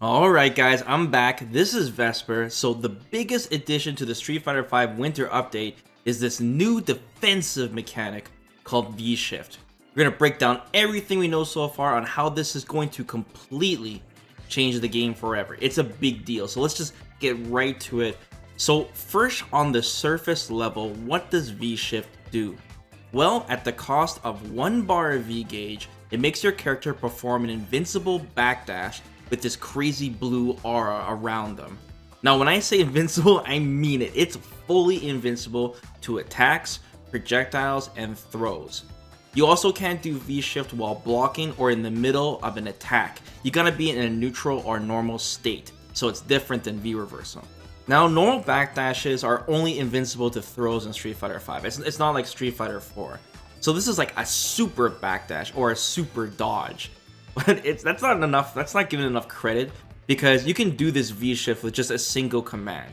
Alright guys, I'm back. This is Vesper. So the biggest addition to the Street Fighter V Winter Update is this new defensive mechanic called V-Shift. We're going to break down everything we know so far on how this is going to completely change the game forever. It's a big deal, so let's just get right to it. So first, on the surface level, what does V-Shift do? Well, at the cost of 1 bar of V-Gauge, it makes your character perform an invincible backdash with this crazy blue aura around them. Now, when I say invincible, I mean it. It's fully invincible to attacks, projectiles, and throws. You also can't do V-Shift while blocking or in the middle of an attack. You gotta be in a neutral or normal state, so it's different than V-Reversal. Now, normal backdashes are only invincible to throws in Street Fighter V. It's not like Street Fighter 4. So this is like a super backdash or a super dodge. But that's not enough. That's not given enough credit, because you can do this V-Shift with just a single command.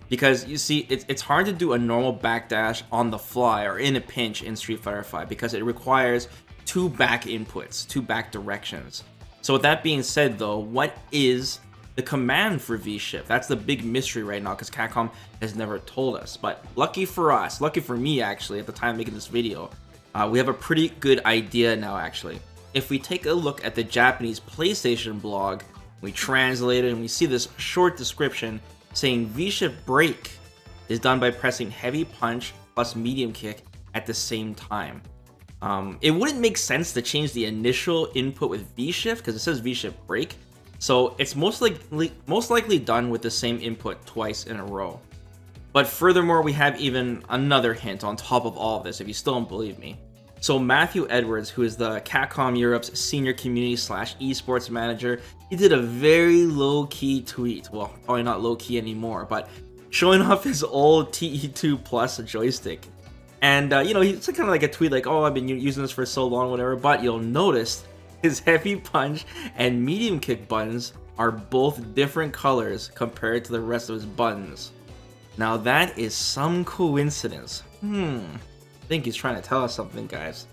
Because you see, it's hard to do a normal backdash on the fly or in a pinch in Street Fighter V because it requires 2 back inputs, 2 back directions. So with that being said though, what is the command for V-Shift? That's the big mystery right now, because Capcom has never told us. But lucky for us, lucky for me actually, at the time making this video, we have a pretty good idea now actually. If we take a look at the Japanese PlayStation blog, we translate it and we see this short description saying V-Shift break is done by pressing heavy punch plus medium kick at the same time. It wouldn't make sense to change the initial input with V-Shift because it says V-Shift break, so it's most likely done with the same input twice in a row. But furthermore, we have even another hint on top of all of this, if you still don't believe me. So Matthew Edwards, who is the Capcom Europe's senior community / esports manager, he did a very low-key tweet. Well, probably not low-key anymore, but showing off his old TE2 Plus joystick. And, it's kind of like a tweet like, oh, I've been using this for so long, whatever. But you'll notice his heavy punch and medium kick buttons are both different colors compared to the rest of his buttons. Now that is some coincidence. I think he's trying to tell us something, guys.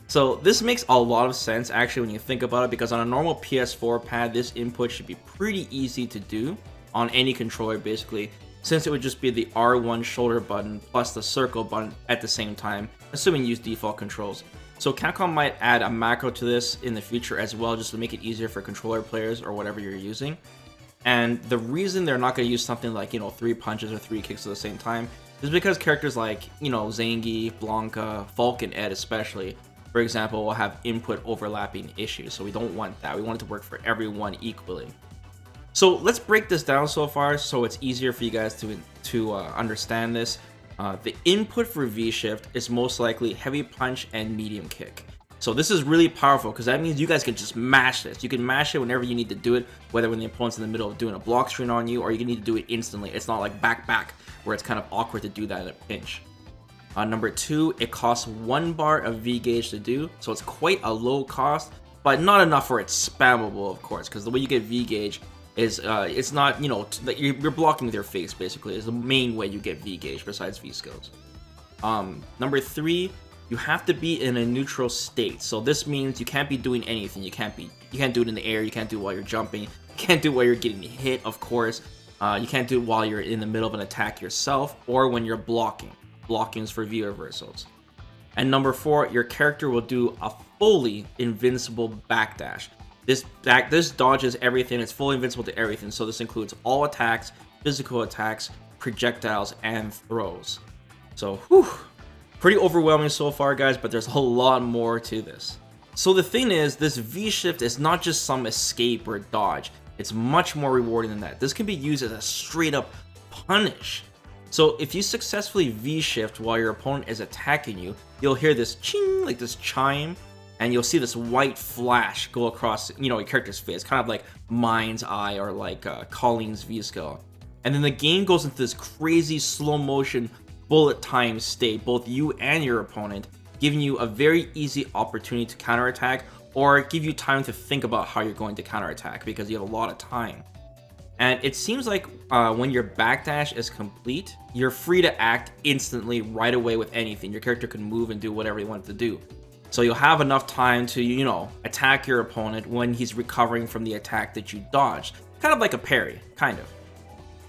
So this makes a lot of sense actually when you think about it, because on a normal PS4 pad, this input should be pretty easy to do on any controller basically, since it would just be the R1 shoulder button plus the circle button at the same time, assuming you use default controls. So Capcom might add a macro to this in the future as well, just to make it easier for controller players or whatever you're using. And the reason they're not going to use something like, 3 punches or 3 kicks at the same time is because characters like, Zangief, Blanca, Falk, and Ed especially, for example, will have input overlapping issues. So we don't want that. We want it to work for everyone equally. So let's break this down so far so it's easier for you guys to understand this. The input for V-Shift is most likely heavy punch and medium kick. So this is really powerful because that means you guys can just mash this. You can mash it whenever you need to do it, whether when the opponent's in the middle of doing a block screen on you, or you need to do it instantly. It's not like back, where it's kind of awkward to do that in a pinch. Number 2, it costs 1 bar of V-Gauge to do, so it's quite a low cost, but not enough for it's spammable, of course, because the way you get V-Gauge is, it's not, you're blocking with your face, basically, is the main way you get V-Gauge besides V-Skills. Number 3, you have to be in a neutral state. So this means you can't be doing anything. You can't do it in the air. You can't do it while you're jumping. You can't do it while you're getting hit, of course. You can't do it while you're in the middle of an attack yourself or when you're blocking. Blocking is for V reversals. And number 4, your character will do a fully invincible backdash. This dodges everything. It's fully invincible to everything. So this includes all attacks, physical attacks, projectiles, and throws. So, whew. Pretty overwhelming so far, guys, but there's a whole lot more to this. So the thing is, this V-Shift is not just some escape or dodge. It's much more rewarding than that. This can be used as a straight up punish. So if you successfully V-Shift while your opponent is attacking you, you'll hear this ching, like this chime, and you'll see this white flash go across, your character's face, kind of like Mind's Eye or like Colleen's V-Skill. And then the game goes into this crazy slow motion bullet time state, both you and your opponent, giving you a very easy opportunity to counterattack, or give you time to think about how you're going to counterattack because you have a lot of time. And it seems like when your backdash is complete, you're free to act instantly right away with anything. Your character can move and do whatever you want it to do. So you'll have enough time to, you know, attack your opponent when he's recovering from the attack that you dodged. Kind of like a parry, kind of.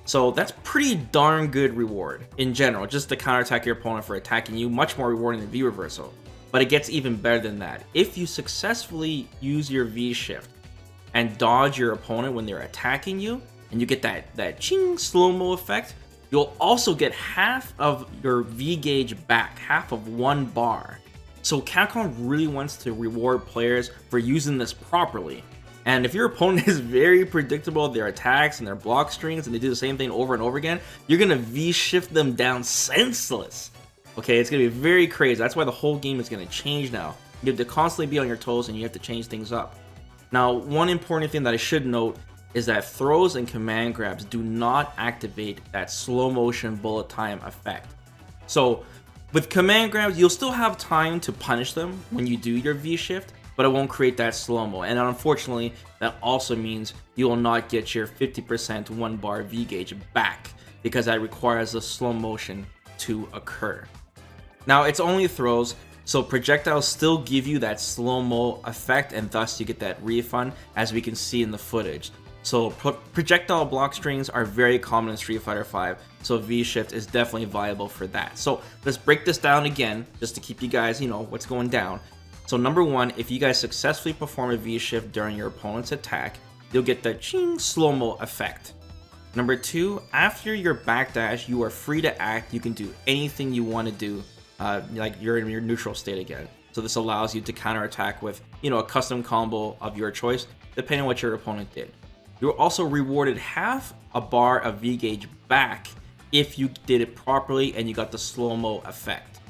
So that's pretty darn good reward in general, just to counterattack your opponent for attacking you, much more rewarding than V reversal. But it gets even better than that. If you successfully use your V shift and dodge your opponent when they're attacking you, and you get that ching slow-mo effect, you'll also get half of your V gauge back, half of 1 bar. So Capcom really wants to reward players for using this properly. And if your opponent is very predictable with their attacks and their block strings, and they do the same thing over and over again, you're gonna V-shift them down senseless. Okay, it's gonna be very crazy. That's why the whole game is gonna change now. You have to constantly be on your toes and you have to change things up. Now, one important thing that I should note is that throws and command grabs do not activate that slow motion bullet time effect. So with command grabs, you'll still have time to punish them when you do your V-shift, but it won't create that slow-mo. And unfortunately, that also means you will not get your 50% 1 bar V gauge back, because that requires the slow motion to occur. Now, it's only throws, so projectiles still give you that slow-mo effect, and thus you get that refund, as we can see in the footage. So projectile block strings are very common in Street Fighter V, so V-shift is definitely viable for that. So let's break this down again, just to keep you guys, you know, what's going down. So number 1, if you guys successfully perform a V-shift during your opponent's attack, you'll get the ching slow-mo effect. Number 2, after your backdash, you are free to act. You can do anything you want to do, like you're in your neutral state again. So this allows you to counterattack with, you know, a custom combo of your choice, depending on what your opponent did. You're also rewarded half a bar of V gauge back if you did it properly and you got the slow-mo effect.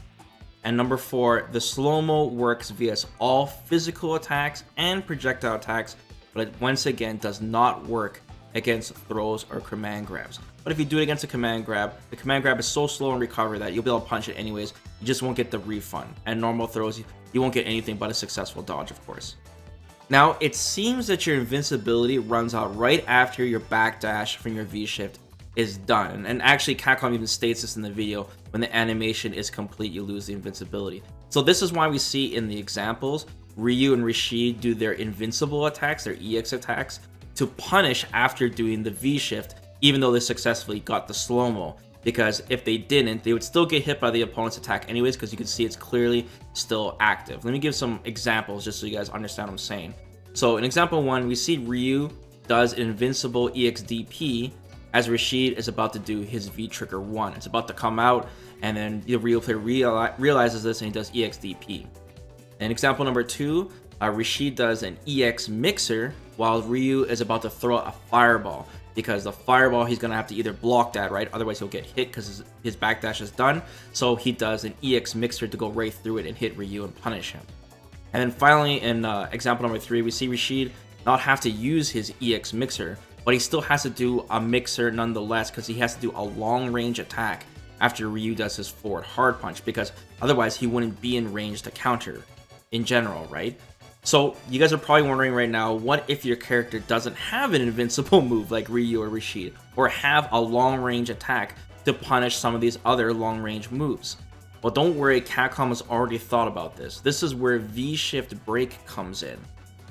And number 4, the slow-mo works via all physical attacks and projectile attacks, but it once again does not work against throws or command grabs. But if you do it against a command grab, the command grab is so slow in recovery that you'll be able to punch it anyways. You just won't get the refund. And normal throws, you won't get anything but a successful dodge, of course. Now, it seems that your invincibility runs out right after your backdash from your V-shift is done. And actually, Capcom even states this in the video: when the animation is complete, you lose the invincibility. So this is why we see in the examples, Ryu and Rashid do their invincible attacks, their EX attacks, to punish after doing the V-shift, even though they successfully got the slow-mo. Because if they didn't, they would still get hit by the opponent's attack anyways, because you can see it's clearly still active. Let me give some examples just so you guys understand what I'm saying. So in example 1, we see Ryu does invincible EXDP as Rashid is about to do his V-trigger 1. It's about to come out, and then the Ryu player realizes this and he does EXDP. In example number 2, Rashid does an EX mixer while Ryu is about to throw a fireball. Because the fireball, he's going to have to either block that, right? Otherwise, he'll get hit because his backdash is done. So he does an EX mixer to go right through it and hit Ryu and punish him. And then finally, in example number 3, we see Rashid not have to use his EX mixer, but he still has to do a mixer nonetheless, because he has to do a long-range attack after Ryu does his forward hard punch, because otherwise he wouldn't be in range to counter in general, right? So you guys are probably wondering right now, what if your character doesn't have an invincible move like Ryu or Rashid, or have a long-range attack to punish some of these other long-range moves? Well, don't worry, Capcom has already thought about this. This is where V-shift break comes in,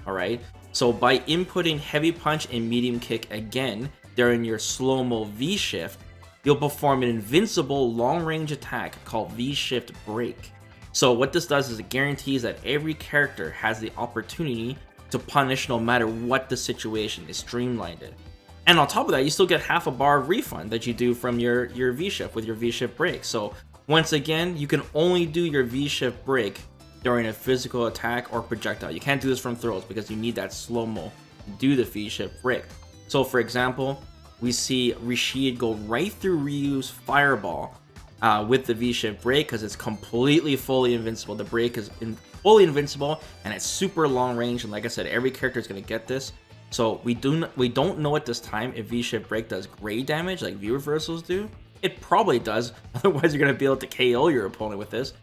alright? So by inputting heavy punch and medium kick again during your slow-mo V-shift, you'll perform an invincible long-range attack called V-shift break. So what this does is it guarantees that every character has the opportunity to punish no matter what the situation is, streamlined it. And on top of that, you still get half a bar of refund that you do from your V-shift with your V-shift break. So once again, you can only do your V-shift break during a physical attack or projectile. You can't do this from throws because you need that slow-mo to do the V-shift break. So for example, we see Rashid go right through Ryu's fireball with the V-shift break because it's completely fully invincible. The break is fully invincible and it's super long range, and like I said, every character is going to get this. So we don't know at this time if V-shift break does grade damage like V reversals do. It probably does, otherwise you're going to be able to KO your opponent with this.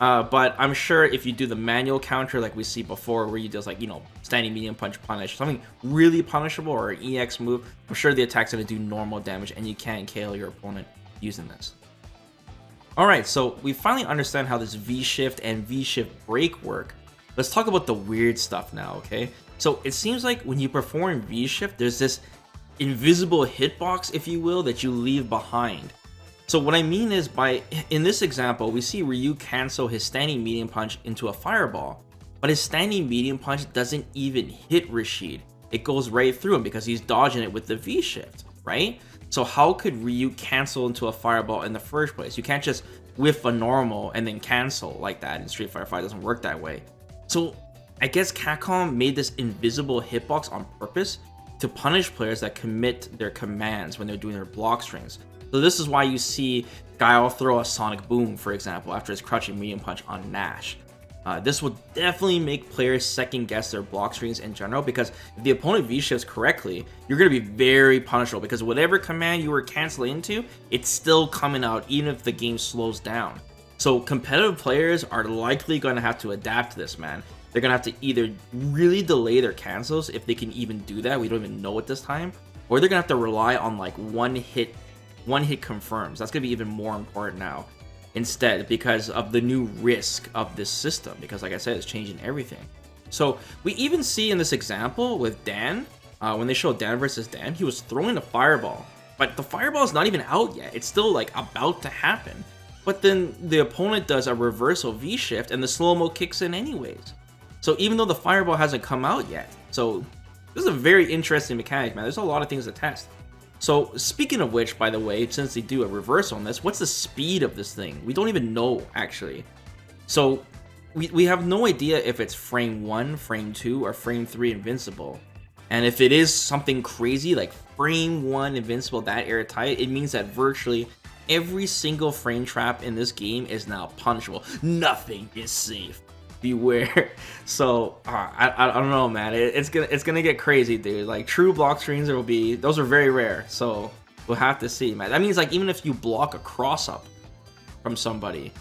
But I'm sure if you do the manual counter like we see before, where you does like, you know, standing medium punch punish, something really punishable, or an EX move, I'm sure the attack's going to do normal damage and you can KO your opponent using this. Alright, so we finally understand how this V-shift and V-shift break work. let's talk about the weird stuff now, okay? So it seems like when you perform V-Shift, there's this invisible hitbox, if you will, that you leave behind. So what I mean is, in this example, we see Ryu cancel his standing medium punch into a fireball, but his standing medium punch doesn't even hit Rashid. It goes right through him because he's dodging it with the V-Shift, right? So how could Ryu cancel into a fireball in the first place? You can't just whiff a normal and then cancel like that in Street Fighter V. It doesn't work that way. So I guess Capcom made this invisible hitbox on purpose to punish players that commit their commands when they're doing their block strings. So this is why you see Guile throw a Sonic Boom, for example, after his crushing medium punch on Nash. This will definitely make players second guess their block strings in general, because if the opponent V-shifts correctly, you're going to be very punishable, because whatever command you were canceling into, it's still coming out even if the game slows down. So competitive players are likely going to have to adapt to this, man. They're going to have to either really delay their cancels, if they can even do that, we don't even know at this time, or they're going to have to rely on like one hit confirms. That's going to be even more important now instead, because of the new risk of this system, because like I said, it's changing everything. So we even see in this example with Dan, when they show Dan versus Dan, he was throwing a fireball, but the fireball is not even out yet. It's still like about to happen, but then the opponent does a reversal V-shift and the slow-mo kicks in anyways. So even though the fireball hasn't come out yet, so this is a very interesting mechanic, man. There's a lot of things to test. So speaking of which, by the way, since they do a reversal on this, what's the speed of this thing? We don't even know, actually. So we have no idea if it's frame 1, frame 2, or frame 3 invincible. And if it is something crazy like frame 1 invincible, that airtight, it means that virtually every single frame trap in this game is now punishable. Nothing is safe. Beware. So I don't know, man. It's gonna get crazy, dude. Like true block screens, those are very rare. So we'll have to see, man. That means like even if you block a cross up from somebody,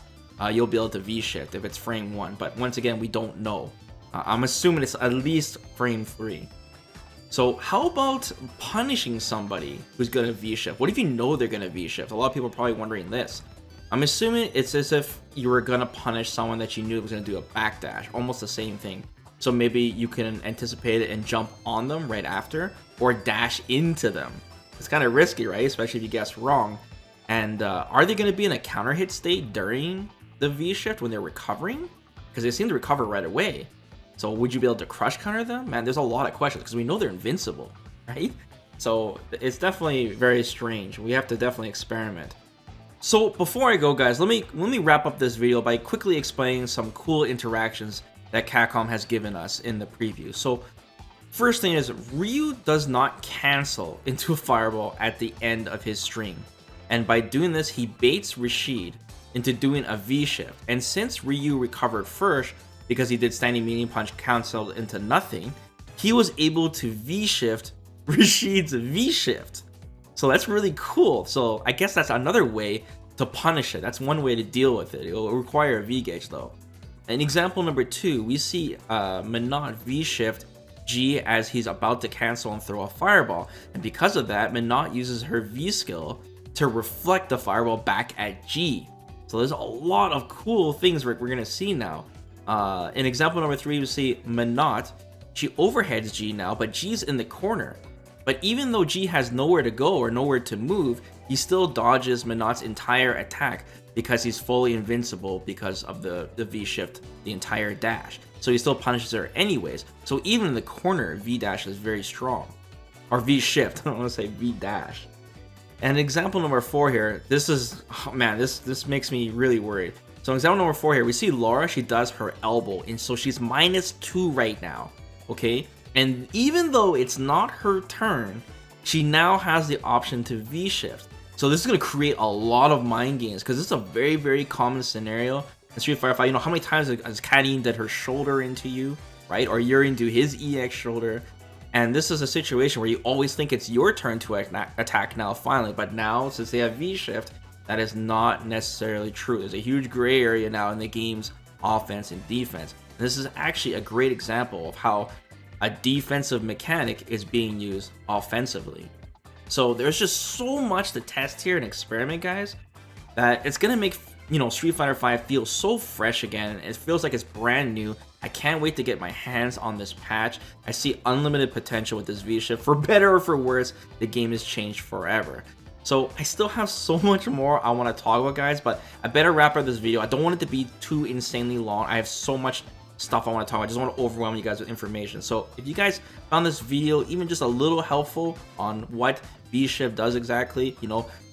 you'll be able to V-shift if it's frame 1. But once again, we don't know. I'm assuming it's at least frame 3. So how about punishing somebody who's gonna V-shift? What if you know they're gonna V-shift? A lot of people are probably wondering this. I'm assuming it's as if you were gonna punish someone that you knew was gonna do a backdash, almost the same thing. So maybe you can anticipate it and jump on them right after, or dash into them. It's kind of risky, right? Especially if you guess wrong. And are they gonna be in a counter hit state during the V-shift when they're recovering? Because they seem to recover right away. So would you be able to crush counter them? Man, there's a lot of questions because we know they're invincible, right? So it's definitely very strange. We have to definitely experiment. So before I go, guys, let me wrap up this video by quickly explaining some cool interactions that Capcom has given us in the preview. So first thing is, Ryu does not cancel into a fireball at the end of his string. And by doing this, he baits Rashid into doing a V-shift. And since Ryu recovered first, because he did standing medium punch canceled into nothing, he was able to V-shift Rashid's V-shift. So that's really cool. So I guess that's another way to punish it. That's one way to deal with it. It'll require a V-gauge though. In example number 2, we see Minot V-shift G as he's about to cancel and throw a fireball. And because of that, Minot uses her V skill to reflect the fireball back at G. So there's a lot of cool things we're gonna see now. In example number 3, we see Minot. She overheads G now, but G's in the corner. But even though G has nowhere to go or nowhere to move, he still dodges Minot's entire attack because he's fully invincible because of the V-shift, the entire dash. So he still punishes her anyways. So even in the corner, V-dash is very strong. Or V-shift, I don't want to say V-dash. And example number 4 here, this is, oh man, this makes me really worried. So example number 4 here, we see Laura, she does her elbow, and so she's -2 right now, okay? And even though it's not her turn, she now has the option to V-shift. So this is going to create a lot of mind games, because this is a very, very common scenario in Street Fighter V. You know, how many times has Kadeen did her shoulder into you, right? Or you're into his EX shoulder. And this is a situation where you always think it's your turn to attack now, finally. But now, since they have V-shift, that is not necessarily true. There's a huge gray area now in the game's offense and defense. And this is actually a great example of how a defensive mechanic is being used offensively. So there's just so much to test here and experiment, guys, that it's gonna make Street Fighter 5 feels so fresh again. It feels like it's brand new. I can't wait to get my hands on this patch. I see unlimited potential with this V-Shift. For better or for worse, the game has changed forever. So I still have so much more I want to talk about, guys, but I better wrap up this video. I don't want it to be too insanely long. I have so much stuff I want to talk about. I just want to overwhelm you guys with information. So if you guys found this video even just a little helpful on what V-Shift does exactly,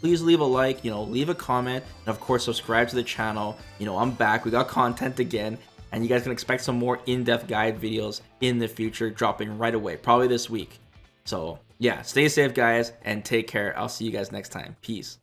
please leave a like, leave a comment, and of course subscribe to the channel. I'm back. We got content again, and you guys can expect some more in-depth guide videos in the future dropping right away, probably this week. So yeah, stay safe, guys, and take care. I'll see you guys next time. Peace.